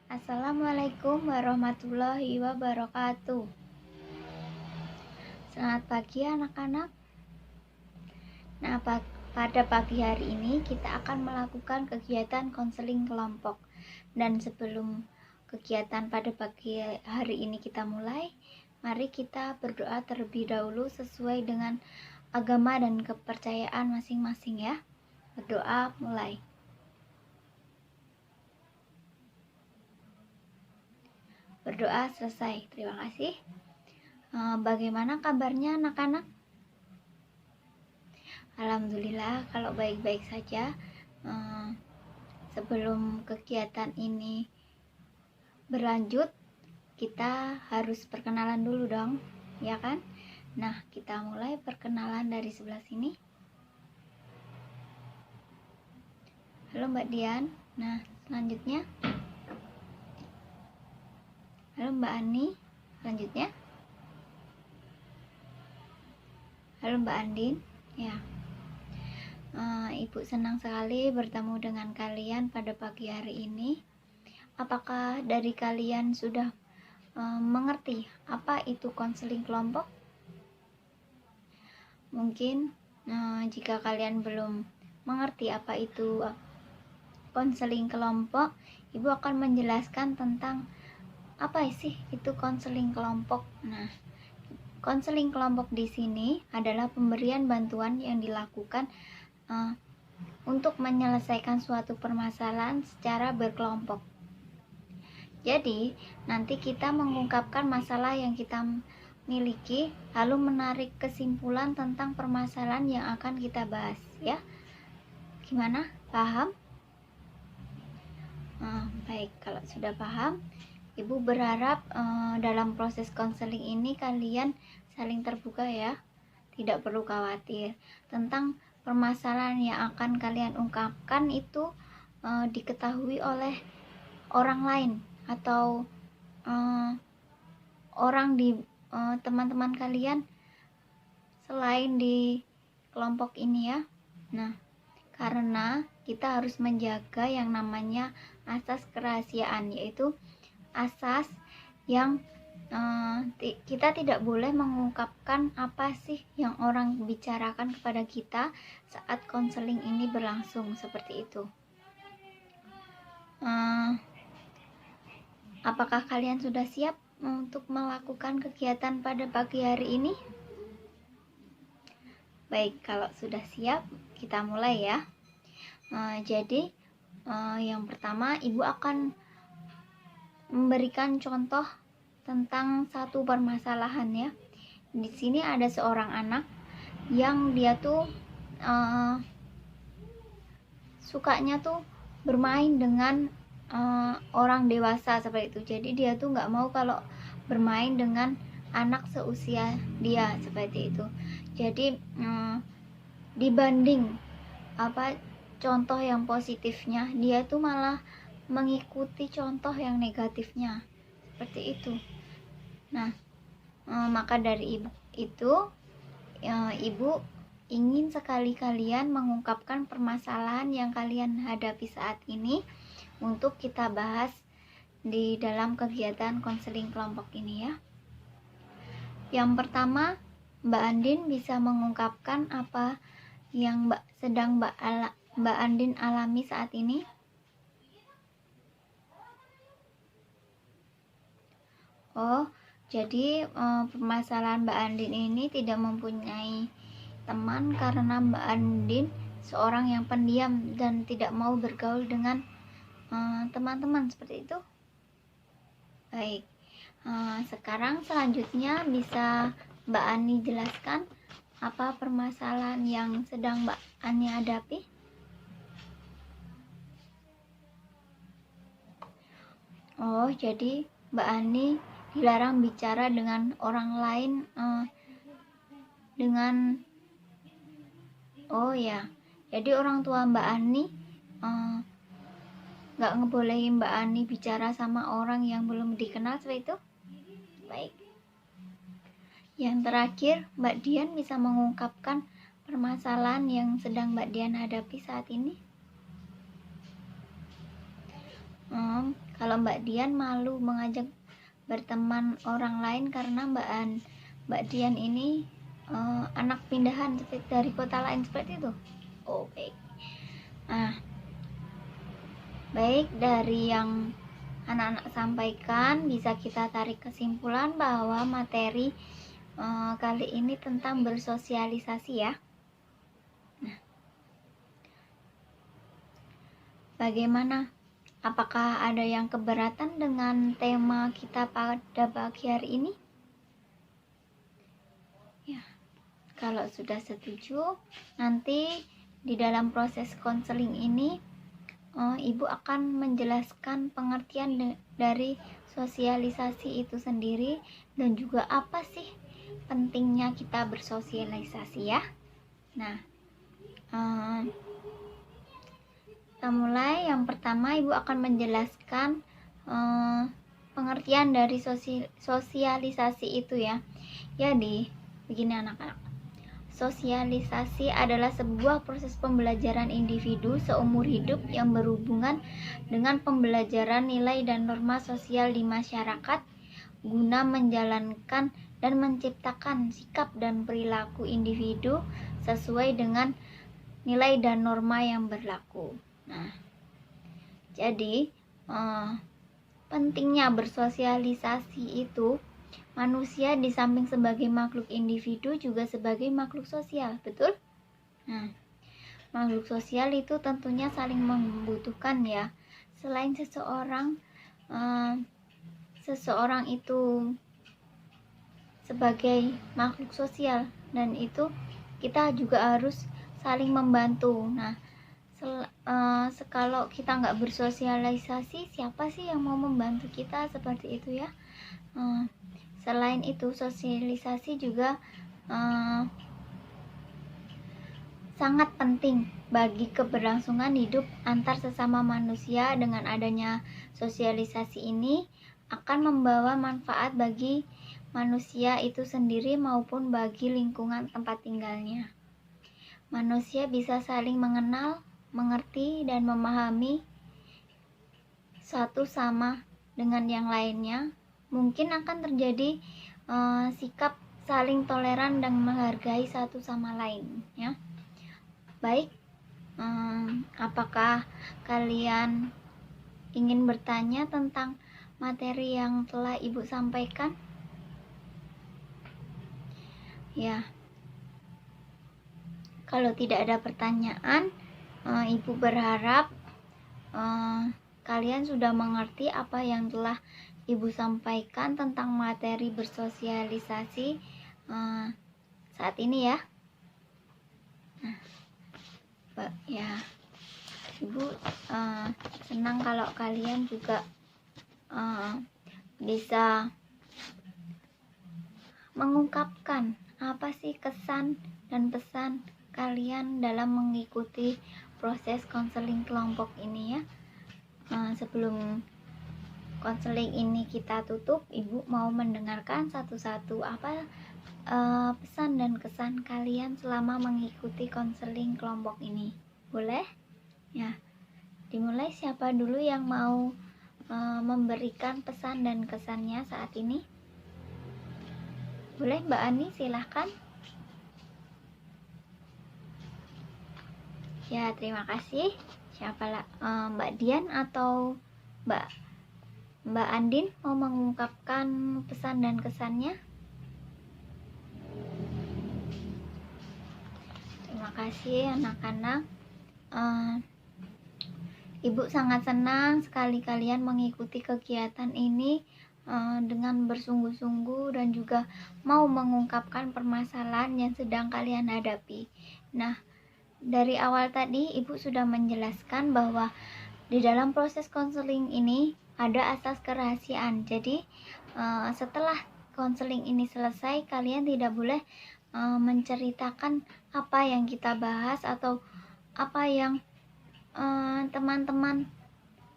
Assalamualaikum warahmatullahi wabarakatuh. Selamat pagi anak-anak. Nah, pada pagi hari ini kita akan melakukan kegiatan konseling kelompok. Dan sebelum kegiatan pada pagi hari ini kita mulai, mari kita berdoa terlebih dahulu sesuai dengan agama dan kepercayaan masing-masing ya. Berdoa mulai. Berdoa selesai. Terima kasih. Bagaimana kabarnya anak-anak? Alhamdulillah kalau baik-baik saja. Sebelum kegiatan ini berlanjut, kita harus perkenalan dulu dong, ya kan? Nah, kita mulai perkenalan dari sebelah sini. Halo Mbak Dian. Nah, selanjutnya. Halo Mbak Ani. Selanjutnya. Halo Mbak Andin. Ya. Ibu senang sekali bertemu dengan kalian pada pagi hari ini. Apakah dari kalian sudah mengerti apa itu konseling kelompok? Mungkin jika kalian belum mengerti apa itu konseling kelompok, Ibu akan menjelaskan tentang apa sih itu konseling kelompok. Nah, konseling kelompok di sini adalah pemberian bantuan yang dilakukan untuk menyelesaikan suatu permasalahan secara berkelompok. Jadi, nanti kita mengungkapkan masalah yang kita miliki, lalu menarik kesimpulan tentang permasalahan yang akan kita bahas, ya. Gimana? Paham? Baik, kalau sudah paham, Ibu berharap dalam proses konseling ini kalian saling terbuka ya. Tidak perlu khawatir tentang permasalahan yang akan kalian ungkapkan itu diketahui oleh orang lain atau orang di teman-teman kalian selain di kelompok ini ya. Nah, karena kita harus menjaga yang namanya asas kerahasiaan, yaitu asas yang kita tidak boleh mengungkapkan apa sih yang orang bicarakan kepada kita saat konseling ini berlangsung, seperti itu. Apakah kalian sudah siap untuk melakukan kegiatan pada pagi hari ini? Baik, kalau sudah siap, kita mulai ya. Jadi, yang pertama, Ibu akan memberikan contoh tentang satu permasalahan ya. Di sini ada seorang anak yang dia tuh sukanya tuh bermain dengan orang dewasa seperti itu. Jadi dia tuh nggak mau kalau bermain dengan anak seusia dia seperti itu. Jadi dibanding contoh yang positifnya, dia tuh malah mengikuti contoh yang negatifnya seperti itu. Nah, maka dari itu Ibu ingin sekali kalian mengungkapkan permasalahan yang kalian hadapi saat ini untuk kita bahas di dalam kegiatan konseling kelompok ini ya. Yang pertama, Mbak Andin bisa mengungkapkan apa yang sedang Mbak Andin alami saat ini. Oh, jadi permasalahan Mbak Andin ini tidak mempunyai teman karena Mbak Andin seorang yang pendiam dan tidak mau bergaul dengan teman-teman seperti itu. Baik, sekarang selanjutnya bisa Mbak Ani jelaskan apa permasalahan yang sedang Mbak Ani hadapi? Oh, jadi Mbak Ani dilarang bicara dengan orang lain jadi orang tua Mbak Ani nggak ngebolehin Mbak Ani bicara sama orang yang belum dikenal seperti itu. Baik, yang terakhir Mbak Dian bisa mengungkapkan permasalahan yang sedang Mbak Dian hadapi saat ini. Kalau Mbak Dian malu mengajak berteman orang lain karena Mbak Dian ini anak pindahan dari kota lain seperti itu. Oh, baik. Nah, baik, dari yang anak-anak sampaikan bisa kita tarik kesimpulan bahwa materi kali ini tentang bersosialisasi ya. Nah, bagaimana? Apakah ada yang keberatan dengan tema kita pada pagi hari ini? Ya, kalau sudah setuju, nanti di dalam proses konseling ini Ibu akan menjelaskan pengertian dari sosialisasi itu sendiri dan juga apa sih pentingnya kita bersosialisasi ya. Nah, kita mulai. Yang pertama, Ibu akan menjelaskan pengertian dari sosialisasi itu ya. Jadi, begini anak-anak. Sosialisasi adalah sebuah proses pembelajaran individu seumur hidup yang berhubungan dengan pembelajaran nilai dan norma sosial di masyarakat guna menjalankan dan menciptakan sikap dan perilaku individu sesuai dengan nilai dan norma yang berlaku. Nah, jadi pentingnya bersosialisasi itu manusia di samping sebagai makhluk individu juga sebagai makhluk sosial, betul? Nah, makhluk sosial itu tentunya saling membutuhkan ya. Selain seseorang itu sebagai makhluk sosial, dan itu kita juga harus saling membantu. Nah, kalau kita nggak bersosialisasi, siapa sih yang mau membantu kita seperti itu ya? Selain itu, sosialisasi juga sangat penting bagi keberlangsungan hidup antar sesama manusia. Dengan adanya sosialisasi ini akan membawa manfaat bagi manusia itu sendiri maupun bagi lingkungan tempat tinggalnya. Manusia bisa saling mengenal, mengerti, dan memahami satu sama dengan yang lainnya. Mungkin akan terjadi sikap saling toleran dan menghargai satu sama lain ya. Baik, apakah kalian ingin bertanya tentang materi yang telah Ibu sampaikan? Ya, kalau tidak ada pertanyaan, Ibu berharap kalian sudah mengerti apa yang telah Ibu sampaikan tentang materi bersosialisasi saat ini ya. Nah, ya, Ibu senang kalau kalian juga bisa mengungkapkan apa sih kesan dan pesan kalian dalam mengikuti proses konseling kelompok ini ya. Sebelum konseling ini kita tutup, Ibu mau mendengarkan satu-satu apa pesan dan kesan kalian selama mengikuti konseling kelompok ini. Boleh? Ya. Dimulai, siapa dulu yang mau memberikan pesan dan kesannya saat ini? Boleh, Mbak Ani, silahkan. Ya, terima kasih. Siapa Mbak Dian atau Mbak Andin mau mengungkapkan pesan dan kesannya? Terima kasih anak-anak. Ibu sangat senang sekali kalian mengikuti kegiatan ini dengan bersungguh-sungguh dan juga mau mengungkapkan permasalahan yang sedang kalian hadapi. Nah, dari awal tadi Ibu sudah menjelaskan bahwa di dalam proses konseling ini ada asas kerahasiaan. Jadi setelah konseling ini selesai, kalian tidak boleh menceritakan apa yang kita bahas atau apa yang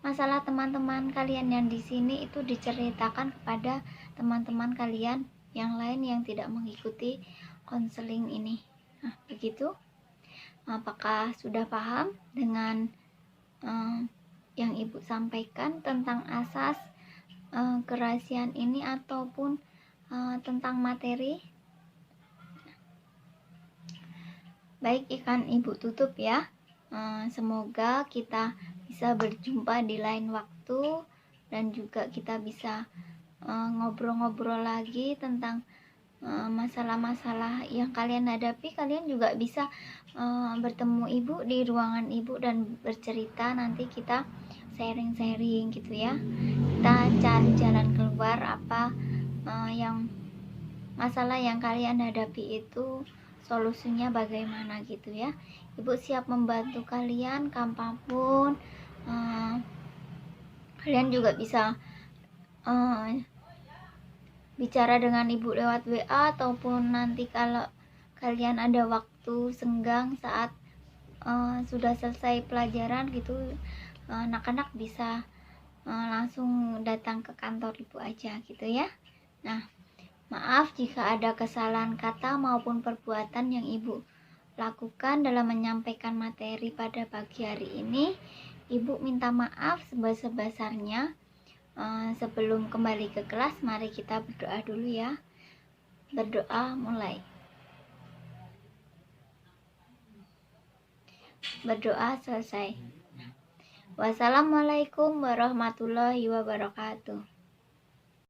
masalah teman-teman kalian yang di sini itu diceritakan kepada teman-teman kalian yang lain yang tidak mengikuti konseling ini. Nah, begitu. Apakah sudah paham dengan yang ibu sampaikan tentang asas kerahasiaan ini ataupun tentang materi. Baik, ikan ibu tutup ya. Semoga kita bisa berjumpa di lain waktu dan juga kita bisa ngobrol-ngobrol lagi tentang masalah-masalah yang kalian hadapi. Kalian juga bisa bertemu ibu di ruangan ibu dan bercerita, nanti kita sharing-sharing gitu ya. Kita cari jalan keluar apa yang masalah yang kalian hadapi itu, solusinya bagaimana gitu ya. Ibu siap membantu kalian kapanpun. Kalian juga bisa bicara dengan ibu lewat WA, ataupun nanti kalau kalian ada waktu senggang saat sudah selesai pelajaran gitu, anak-anak bisa langsung datang ke kantor ibu aja gitu ya. Nah, maaf jika ada kesalahan kata maupun perbuatan yang ibu lakukan dalam menyampaikan materi pada pagi hari ini. Ibu minta maaf sebesar-besarnya. Sebelum kembali ke kelas, mari kita berdoa dulu ya. Berdoa mulai. Berdoa selesai. Wassalamualaikum warahmatullahi wabarakatuh.